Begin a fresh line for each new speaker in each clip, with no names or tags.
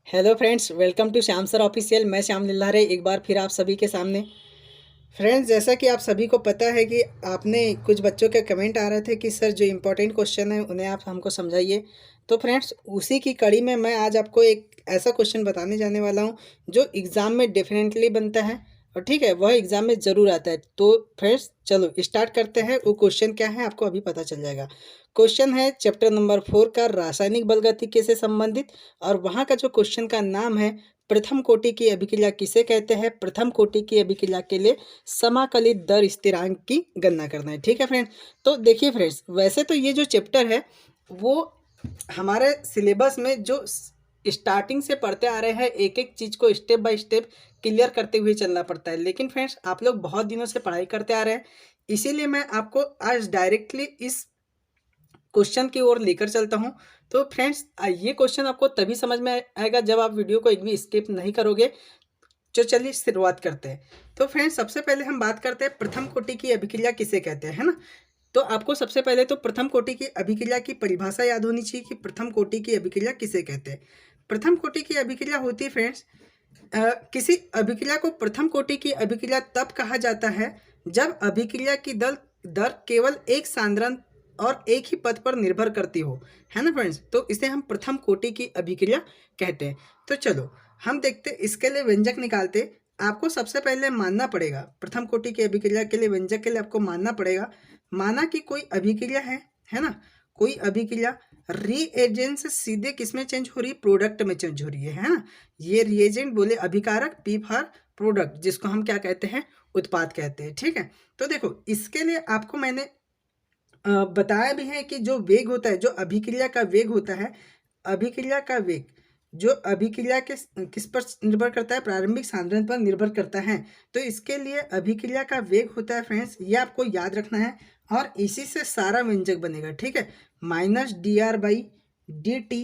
Hello friends, welcome to Shyam sir official. मैं श्याम लिल्लारे एक बार फिर आप सभी के सामने। फ्रेंड्स, जैसा कि आप सभी को पता है कि आपने कुछ बच्चों के कमेंट आ रहे थे कि सर जो इम्पोर्टेंट क्वेश्चन है उन्हें आप हमको समझाइए। तो फ्रेंड्स, उसी की कड़ी में मैं आज आपको एक ऐसा क्वेश्चन बताने जाने वाला हूं जो एग्ज़ाम में डेफिनेटली बनता है और ठीक है, वह एग्ज़ाम में ज़रूर आता है। तो फ्रेंड्स, चलो स्टार्ट करते हैं। वो क्वेश्चन क्या है आपको अभी पता चल जाएगा। क्वेश्चन है चैप्टर नंबर 4 का रासायनिक बलगतिकी से संबंधित, और वहाँ का जो क्वेश्चन का नाम है प्रथम कोटि की अभिक्रिया किसे कहते हैं। प्रथम कोटि की अभिक्रिया के लिए समाकलित दर स्थिरांक की गणना करना है। ठीक है फ्रेंड्स, तो देखिए फ्रेंड्स, वैसे तो ये जो चैप्टर है वो हमारे सिलेबस में जो स्टार्टिंग से पढ़ते आ रहे हैं, एक एक चीज़ को स्टेप बाय स्टेप क्लियर करते हुए चलना पड़ता है। लेकिन फ्रेंड्स, आप लोग बहुत दिनों से पढ़ाई करते आ रहे हैं, इसीलिए मैं आपको आज डायरेक्टली इस क्वेश्चन की ओर लेकर चलता हूं। तो फ्रेंड्स, ये क्वेश्चन आपको तभी समझ में आएगा जब आप वीडियो को एक भी स्किप नहीं करोगे। तो चलिए शुरुआत करते हैं। तो फ्रेंड्स, सबसे पहले हम बात करते हैं प्रथम कोटि की अभिक्रिया किसे कहते हैं, है ना। तो आपको सबसे पहले तो प्रथम कोटि की अभिक्रिया की परिभाषा याद होनी चाहिए कि प्रथम कोटि की अभिक्रिया किसे कहते हैं। प्रथम कोटि की अभिक्रिया होती है फ्रेंड्स, किसी अभिक्रिया को प्रथम कोटि की अभिक्रिया तब कहा जाता है जब अभिक्रिया की दर केवल एक सांद्रण और एक ही पद पर निर्भर करती हो, है ना फ्रेंड्स। तो इसे हम प्रथम कोटि की अभिक्रिया कहते हैं। तो चलो हम देखते, इसके लिए व्यंजक निकालते। आपको सबसे पहले मानना पड़ेगा, प्रथम कोटि की अभिक्रिया के लिए व्यंजक के लिए आपको मानना पड़ेगा, माना कि कोई अभिक्रिया है ना, कोई अभिक्रिया रीएजेंट से सीधे किसमें चेंज हो रही है, प्रोडक्ट में चेंज हो रही है ना। ये रिएजेंट बोले अभिकारक, पी फॉर प्रोडक्ट, जिसको हम क्या कहते हैं, उत्पाद कहते हैं। ठीक है, तो देखो इसके लिए आपको मैंने बताया भी है कि जो वेग होता है, जो अभिक्रिया का वेग होता है, अभिक्रिया का वेग जो अभिक्रिया के किस पर निर्भर करता है, प्रारंभिक सांद्रण पर निर्भर करता है। तो इसके लिए अभिक्रिया का वेग होता है फ्रेंड्स, ये आपको याद रखना है और इसी से सारा व्यंजक बनेगा। ठीक है, minus d r by d t,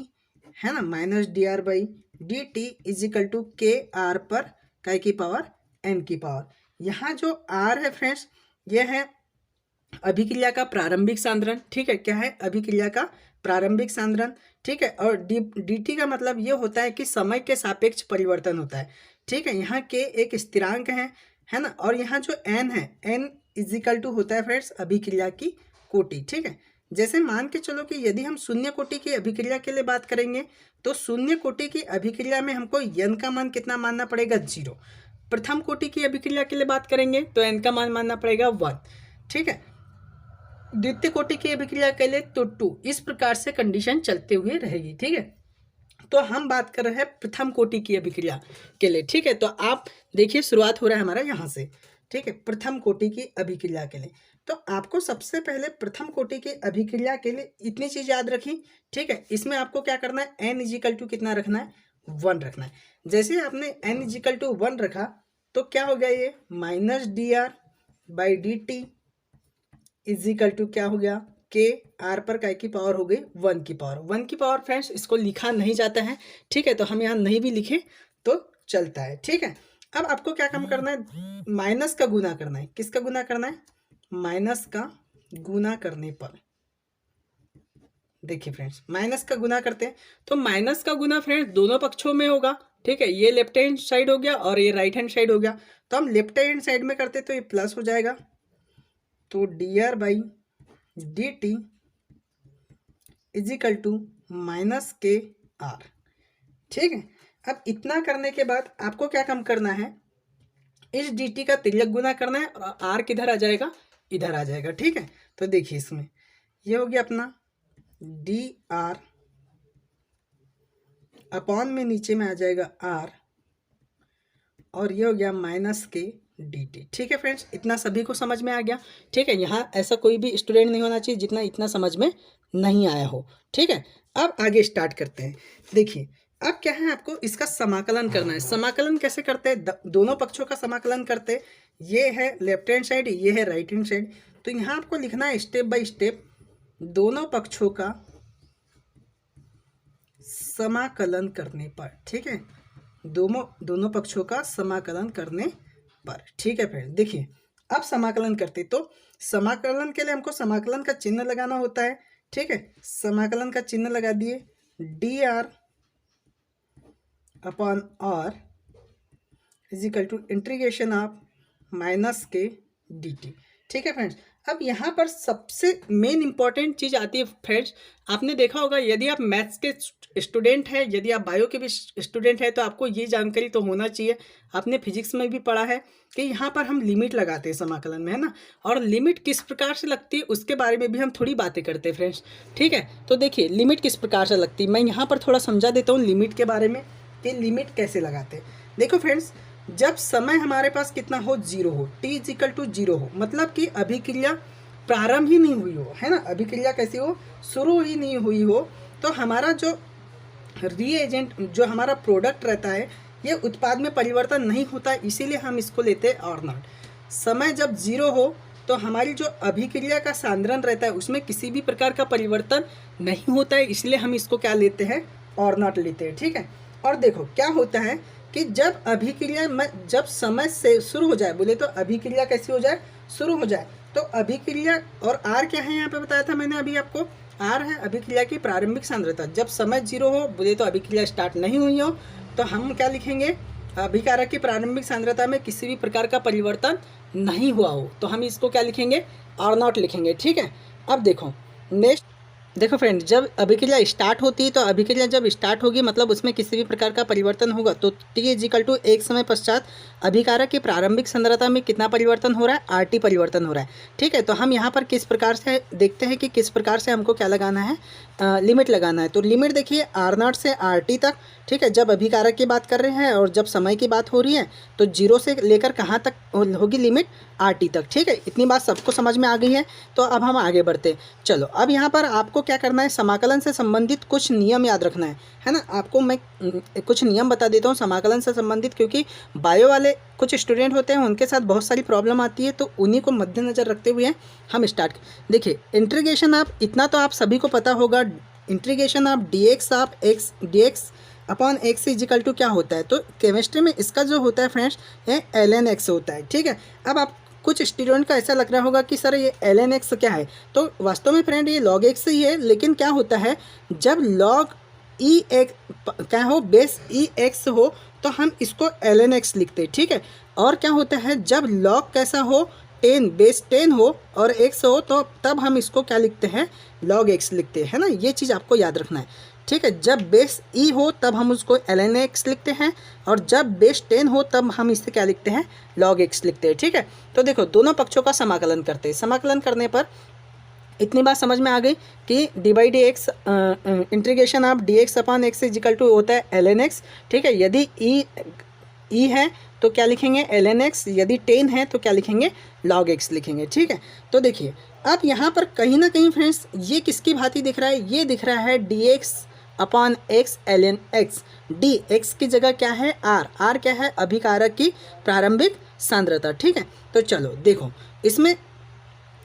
है ना, minus d r by d t is equal to k r पर काय की पावर एन की पावर। यहाँ जो आर है फ्रेंड्स, ये है अभिक्रिया का प्रारंभिक सांद्रण। ठीक है, क्या है, अभिक्रिया का प्रारंभिक सांद्रण। ठीक है, और dt का मतलब ये होता है कि समय के सापेक्ष परिवर्तन होता है। ठीक है, यहाँ के एक स्थिरांक है ना, और यहाँ जो n है, n इजिकल टू होता है फ्रेंड्स अभिक्रिया की कोटि। ठीक है, जैसे मान के चलो कि यदि हम शून्य कोटि की अभिक्रिया के लिए बात करेंगे तो शून्य कोटि की अभिक्रिया में हमको n का मान कितना मानना पड़ेगा, 0। प्रथम कोटि की अभिक्रिया के लिए बात करेंगे तो n का मान मानना पड़ेगा 1। ठीक है, द्वितीय कोटि की अभिक्रिया के लिए तो 2। इस प्रकार से कंडीशन चलते हुए रहेगी। ठीक है, तो हम बात कर रहे हैं प्रथम कोटि की अभिक्रिया के लिए। ठीक है, तो आप देखिए शुरुआत हो रहा है हमारा यहाँ से। ठीक है, प्रथम कोटि की अभिक्रिया के लिए तो आपको सबसे पहले प्रथम कोटि की अभिक्रिया के लिए इतनी चीज याद रखी। ठीक है, इसमें आपको क्या करना है, एन इजिकल टू कितना रखना है, 1 रखना है। जैसे आपने एन इजिकल टू 1 रखा तो क्या हो गया, ये minus d r by d t is equal to क्या हो गया, के आर पर काय की पावर हो गई 1 की पावर। 1 की पावर फ्रेंड्स इसको लिखा नहीं जाता है। ठीक है, तो हम यहाँ नहीं भी लिखे तो चलता है। ठीक है, अब आपको क्या काम करना है, माइनस का गुना करना है। किसका गुना करना है, माइनस का गुना करने पर देखिए फ्रेंड्स, माइनस का गुना करते हैं तो माइनस का गुना फ्रेंड्स दोनों पक्षों में होगा। ठीक है, ये लेफ्ट हैंड साइड हो गया और ये राइट हैंड साइड हो गया। तो हम लेफ्ट हैंड साइड में करते तो ये प्लस हो जाएगा, तो d r by d t is equal to minus k r. ठीक है, अब इतना करने के बाद आपको क्या काम करना है, इस डी टी का तिर्यक गुना करना है और आर किधर आ जाएगा, इधर आ जाएगा। ठीक है, तो देखिए इसमें ये हो गया अपना डी आर अपॉन में नीचे में आ जाएगा आर, और ये हो गया माइनस के डी टी। ठीक है फ्रेंड्स, इतना सभी को समझ में आ गया। ठीक है, यहाँ ऐसा कोई भी स्टूडेंट नहीं होना चाहिए जितना इतना समझ में नहीं आया हो। ठीक है, अब आगे स्टार्ट करते हैं। देखिए अब क्या है, आपको इसका समाकलन करना है। समाकलन कैसे करते हैं, दोनों पक्षों का समाकलन करते हैं। ये है लेफ्ट हैंड साइड, ये है राइट हैंड साइड। तो यहाँ आपको लिखना है स्टेप बाय स्टेप दोनों पक्षों का समाकलन करने पर। ठीक है, दोनों पक्षों का समाकलन करने पर। ठीक है फ्रेंड, देखिए अब समाकलन करते तो समाकलन के लिए हमको समाकलन का चिन्ह लगाना होता है। ठीक है, समाकलन का चिन्ह लगा दिए, d r upon r is equal to integration of minus k d t. ठीक है फ्रेंड्स, अब यहाँ पर सबसे मेन इंपॉर्टेंट चीज़ आती है फ्रेंड्स, आपने देखा होगा यदि आप मैथ्स के स्टूडेंट हैं, यदि आप बायो के भी स्टूडेंट हैं, तो आपको ये जानकारी तो होना चाहिए, आपने फिजिक्स में भी पढ़ा है कि यहाँ पर हम लिमिट लगाते हैं समाकलन में, है ना, और लिमिट किस प्रकार से लगती है उसके बारे में भी हम थोड़ी बातें करते हैं फ्रेंड्स। ठीक है, तो देखिए लिमिट किस प्रकार से लगती है, मैं यहाँ पर थोड़ा समझा देता हूँ लिमिट के बारे में कि लिमिट कैसे लगाते हैं। देखो फ्रेंड्स, जब समय हमारे पास कितना हो, जीरो हो, t is equal to zero हो, मतलब कि अभिक्रिया प्रारंभ ही नहीं हुई हो, है ना, अभिक्रिया कैसी हो, शुरू ही नहीं हुई हो, तो हमारा जो रिएजेंट, जो हमारा प्रोडक्ट रहता है, ये उत्पाद में परिवर्तन नहीं होता, इसीलिए हम इसको लेते हैं और नॉट। समय जब जीरो हो तो हमारी जो अभिक्रिया का सांद्रण रहता है उसमें किसी भी प्रकार का परिवर्तन नहीं होता है, इसलिए हम इसको क्या लेते हैं, और नॉट लेते हैं। ठीक है, और देखो क्या होता है कि जब अभिक्रिया में जब समय से शुरू हो जाए, बोले तो अभिक्रिया कैसी हो जाए, शुरू हो जाए, तो अभिक्रिया, और आर क्या है यहाँ पे बताया था मैंने अभी आपको, आर है अभिक्रिया की प्रारंभिक सांद्रता। जब समय जीरो हो, बोले तो अभिक्रिया स्टार्ट नहीं हुई हो, तो हम क्या लिखेंगे, अभिकारक की प्रारंभिक सांद्रता में किसी भी प्रकार का परिवर्तन नहीं हुआ हो, तो हम इसको क्या लिखेंगे, आर नॉट लिखेंगे। ठीक है, अब देखो नेक्स्ट, देखो फ्रेंड, जब अभिक्रिया स्टार्ट होती है, तो अभिक्रिया जब स्टार्ट होगी मतलब उसमें किसी भी प्रकार का परिवर्तन होगा, तो टी इज इक्वल टू एक समय पश्चात अभिकारक की प्रारंभिक सांद्रता में कितना परिवर्तन हो रहा है, आर टी परिवर्तन हो रहा है। ठीक है, तो हम यहाँ पर किस प्रकार से देखते हैं कि किस प्रकार से हमको क्या लगाना है, लिमिट लगाना है। तो लिमिट देखिए आर नॉट से आर टी तक। ठीक है, जब अभिकारक की बात कर रहे हैं और जब समय की बात हो रही है तो जीरो से लेकर कहाँ तक होगी लिमिट, आर टी तक। ठीक है, इतनी बात सबको समझ में आ गई है, तो अब हम आगे बढ़ते हैं। चलो, अब यहाँ पर आपको क्या करना है, समाकलन से संबंधित कुछ नियम याद रखना है ना। आपको मैं कुछ नियम बता देता हूँ समाकलन से संबंधित, क्योंकि बायो वाले कुछ स्टूडेंट होते हैं उनके साथ बहुत सारी प्रॉब्लम आती है, तो उन्हीं को मद्देनजर रखते हुए हम स्टार्ट। देखिए इंटीग्रेशन ऑफ, इतना तो आप सभी को पता होगा, integration of d x of x, d x upon x is equal to क्या होता है, तो केमिस्ट्री में इसका जो होता है फ्रेंड्स, ये ln x होता है। ठीक है, अब आप कुछ स्टूडेंट का ऐसा लग रहा होगा कि सर ये ln x क्या है, तो वास्तव में फ्रेंड ये log x ही है, लेकिन क्या होता है जब log e x क्या हो, बेस e x हो, तो हम इसको ln x लिखते हैं। ठीक है, और क्या होता है जब log कैसा हो, 10 बेस 10 हो और x हो, तो तब हम इसको क्या लिखते हैं, log x लिखते हैं ना, ये चीज़ आपको याद रखना है। ठीक है, जब बेस e हो तब हम उसको ln x लिखते हैं, और जब बेस 10 हो तब हम इसे क्या लिखते हैं, log x लिखते हैं। ठीक है, तो देखो दोनों पक्षों का समाकलन करते हैं, समाकलन करने पर इतनी बात समझ में आ गई कि d by d x integration of d x upon x is equal to होता है ln x। ठीक है, यदि e है तो क्या लिखेंगे, ln x, यदि 10 है तो क्या लिखेंगे, log x लिखेंगे। ठीक है, तो देखिए अब यहाँ पर कहीं ना कहीं फ्रेंड्स ये किसकी भांति दिख रहा है, ये दिख रहा है D x upon x ln x। D x की जगह क्या है, आर, आर क्या है, अभिकारक की प्रारंभिक सांद्रता। ठीक है, तो चलो देखो इसमें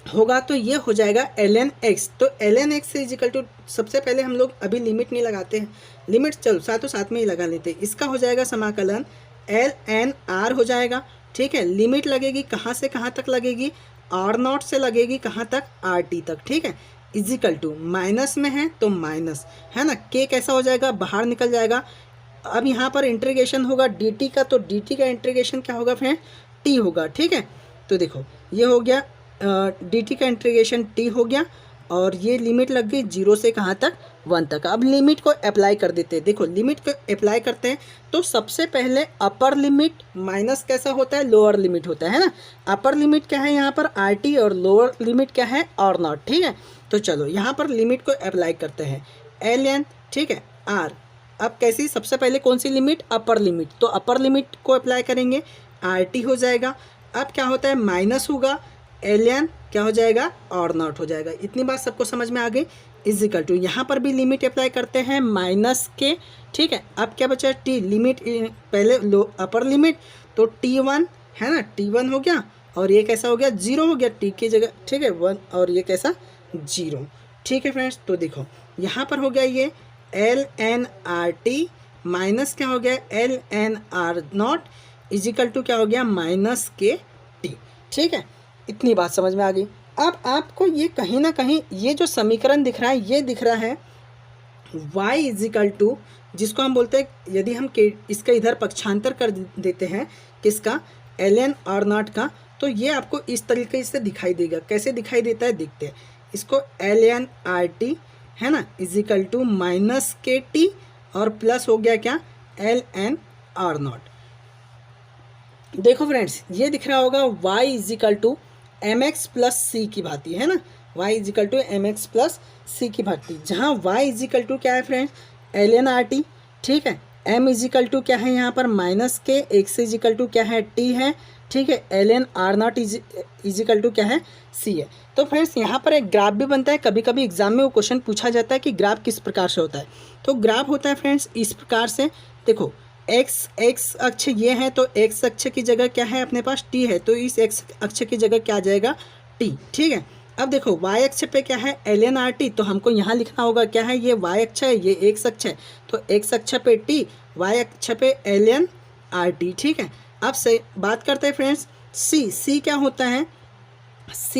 होगा तो ये हो जाएगा ln x, तो ln x is equal to, सबसे पहले हम लोग अभी लिमिट नहीं लगाते हैं, लिमिट चलो साथों साथ में ही लगा लेते हैं, इसका हो जाएगा समाकलन ln r हो जाएगा। ठीक है, लिमिट लगेगी कहाँ से कहाँ तक लगेगी, आर नॉट से लगेगी कहाँ तक, आर टी तक। ठीक है, इजिकल टू माइनस में है तो माइनस, है ना, के कैसा हो जाएगा, बाहर निकल जाएगा। अब यहाँ पर इंटीग्रेशन होगा डी टी का, तो डी टी का इंटीग्रेशन क्या होगा फ्रेंड, टी होगा। ठीक है, तो देखो ये हो गया डी टी का इंटीग्रेशन टी हो गया, और ये लिमिट लग गई 0 से कहाँ तक, 1 तक। अब लिमिट को अप्लाई कर देते हैं, देखो लिमिट को अप्लाई करते हैं तो सबसे पहले अपर लिमिट माइनस कैसा होता है, लोअर लिमिट होता है ना। अपर लिमिट क्या है यहाँ पर आर टी, और लोअर लिमिट क्या है, आर नॉट। ठीक है, तो चलो यहाँ पर लिमिट को अप्लाई करते हैं ln, ठीक है, r। अब कैसी, सबसे पहले कौन सी लिमिट, अपर लिमिट, तो अपर लिमिट को अप्लाई करेंगे, आर टी हो जाएगा। अब क्या होता है, माइनस होगा, ln क्या हो जाएगा, आर नॉट हो जाएगा। इतनी बात सबको समझ में आ गई। इजिकल टू यहाँ पर भी लिमिट अप्लाई करते हैं माइनस के। ठीक है, अब क्या बचा, टी लिमिट, पहले लो अपर लिमिट, तो t1 है ना, t1 हो गया, और ये कैसा हो गया, 0 हो गया टी की जगह। ठीक है, 1, और ये कैसा, 0। ठीक है फ्रेंड्स, तो देखो यहाँ पर हो गया ये ln rt माइनस क्या हो गया, ln r naught is equal to क्या हो गया, माइनस के टी। ठीक है, इतनी बात समझ में आ गई। अब आपको ये कहीं ना कहीं ये जो समीकरण दिख रहा है, ये दिख रहा है y इजिकल टू जिसको हम बोलते हैं, यदि हम इसका इधर पक्षांतर कर देते हैं किसका, ln r0 का, तो ये आपको इस तरीके से दिखाई देगा। कैसे दिखाई देता है देखते हैं। इसको ln RT है ना इजिकल टू माइनस KT और प्लस हो गया क्या, ln R0। देखो फ्रेंड्स, ये दिख रहा होगा y is equal to mx plus C की भांति, है ना, y is equal to mx plus C की भांति, जहाँ y इजिकल टू क्या है फ्रेंड्स, ln RT, ठीक है। m इजिकल टू क्या है यहाँ पर माइनस के, x इजिकल टू क्या है t है, ठीक है। ln R0 इजिकल टू क्या है, c है। तो फ्रेंड्स यहाँ पर एक ग्राफ भी बनता है। कभी कभी एग्जाम में वो क्वेश्चन पूछा जाता है कि ग्राफ किस प्रकार से होता है। तो ग्राफ होता है फ्रेंड्स इस प्रकार से, देखो x अक्ष ये है, तो x अक्ष की जगह क्या है अपने पास, t है, तो इस x अक्ष की जगह क्या आ जाएगा, t, ठीक है। अब देखो y अक्ष पे क्या है, ln RT, तो हमको यहाँ लिखना होगा क्या है, ये y अक्ष है, ये x अक्ष है, तो x अक्ष पे t, y अक्ष पे ln RT, ठीक है। अब से बात करते हैं फ्रेंड्स c क्या होता है, c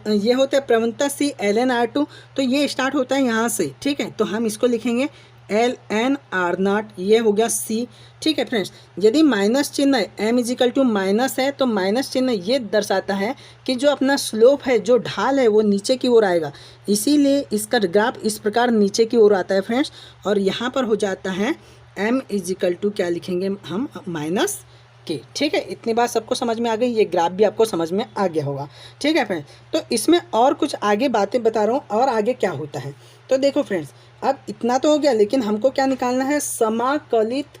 ये होता है प्रवणता c ln R2, तो ये स्टार्ट होता है यहाँ से, ठीक है। तो हम इसको लिखेंगे ln R0, ये हो गया c, ठीक है फ्रेंड्स। यदि माइनस चिन्ह है, m इजिकल टू माइनस है, तो माइनस चिन्ह ये दर्शाता है कि जो अपना स्लोप है, जो ढाल है, वो नीचे की ओर आएगा, इसीलिए इसका ग्राफ इस प्रकार नीचे की ओर आता है फ्रेंड्स। और यहाँ पर हो जाता है m इजिकल टू क्या लिखेंगे हम, माइनस के, ठीक है। इतनी बात सबको समझ में आ गई, ये ग्राफ भी आपको समझ में आ गया होगा, ठीक है फ्रेंड्स। तो इसमें और कुछ आगे बातें बता रहा हूँ, और आगे क्या होता है। तो देखो फ्रेंड्स, अब इतना तो हो गया, लेकिन हमको क्या निकालना है, समाकलित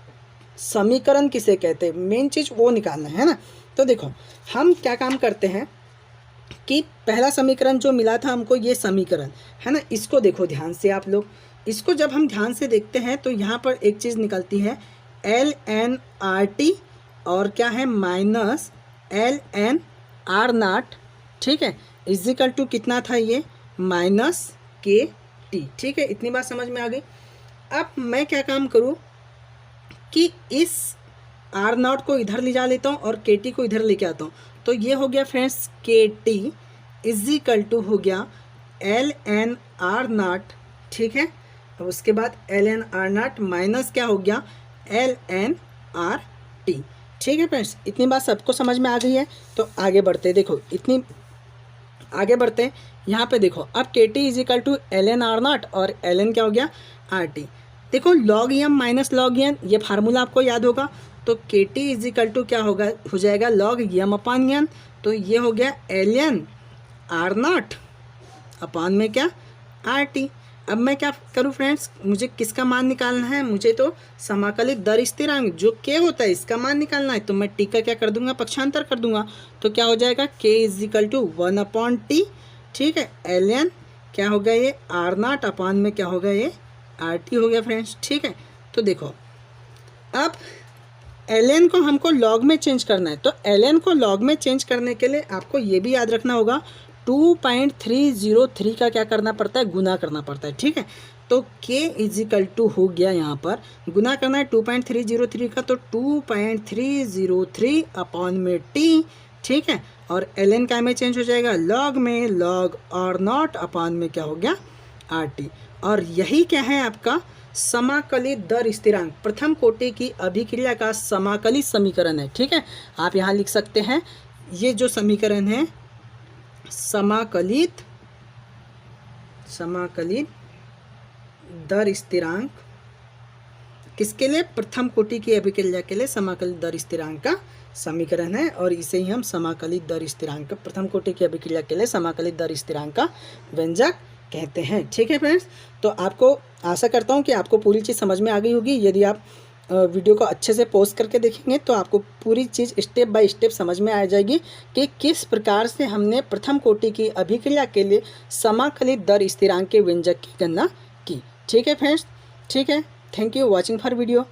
समीकरण किसे कहते हैं, मेन चीज़ वो निकालना है ना। तो देखो हम क्या काम करते हैं कि पहला समीकरण जो मिला था हमको, ये समीकरण है ना, इसको देखो ध्यान से आप लोग, इसको जब हम ध्यान से देखते हैं तो यहाँ पर एक चीज़ निकलती है ln RT और क्या है माइनस ln R0, ठीक है, इजिकल टू कितना था ये, माइनस KT, ठीक है। इतनी बात समझ में आ गई। अब मैं क्या काम करूँ कि इस R0 को इधर ले जा लेता हूँ और KT को इधर लेके आता हूँ, तो ये हो गया फ्रेंड्स KT इजिकल टू हो गया ln R0, ठीक है। अब उसके बाद ln R0 माइनस क्या हो गया, ln RT, ठीक है फ्रेंड्स। इतनी बात सबको समझ में आ गई है। तो आगे बढ़ते, देखो इतनी आगे बढ़ते हैं, यहाँ पे देखो अब KT is equal to ln R0 और ln क्या हो गया, RT। देखो log m minus log n, ये फार्मूला आपको याद होगा, तो KT इजिकल टू क्या होगा, हो जाएगा log m अपान n, तो ये हो गया ln R0 अपान में क्या, RT। अब मैं क्या करूं फ्रेंड्स, मुझे किसका मान निकालना है, मुझे तो समाकलित दर स्थिरांक जो k होता है इसका मान निकालना है। तो मैं t का क्या कर दूंगा, पक्षांतर कर दूंगा, तो क्या हो जाएगा k इजिकल टू 1/t, ठीक है। ln क्या होगा ये R0 अपान में क्या होगा ये RT हो गया फ्रेंड्स, ठीक है। तो देखो अब ln को हमको log में चेंज करना है, तो ln को log में चेंज करने के लिए आपको ये भी याद रखना होगा 2.303 का क्या करना पड़ता है, गुना करना पड़ता है, ठीक है। तो k इजिकल टू हो गया, यहाँ पर गुना करना है 2.303 का, तो 2.303 अपान में t, ठीक है। और ln क्या में चेंज हो जाएगा, log में, log R0 अपान में क्या हो गया, RT। और यही क्या है आपका समाकलित दर स्थिरांक, प्रथम कोटि की अभिक्रिया का समाकलित समीकरण है, ठीक है। आप यहाँ लिख सकते हैं, ये जो समीकरण है समाकलित दर स्थिरांक किसके लिए, प्रथम कोटि की अभिक्रिया के लिए समाकलित दर स्थिरांक का समीकरण है, और इसे ही हम समाकलित दर स्थिरांक, प्रथम कोटि की अभिक्रिया के लिए समाकलित दर स्थिरांक का व्यंजक कहते हैं, ठीक है फ्रेंड्स। तो आपको आशा करता हूँ कि आपको पूरी चीज़ समझ में आ गई होगी। यदि आप वीडियो को अच्छे से पॉज करके देखेंगे तो आपको पूरी चीज़ स्टेप बाय स्टेप समझ में आ जाएगी कि किस प्रकार से हमने प्रथम कोटि की अभिक्रिया के लिए समाकलित दर स्थिरांक के व्यंजक की गणना की, ठीक है फ्रेंड्स, ठीक है। Thank you watching for video.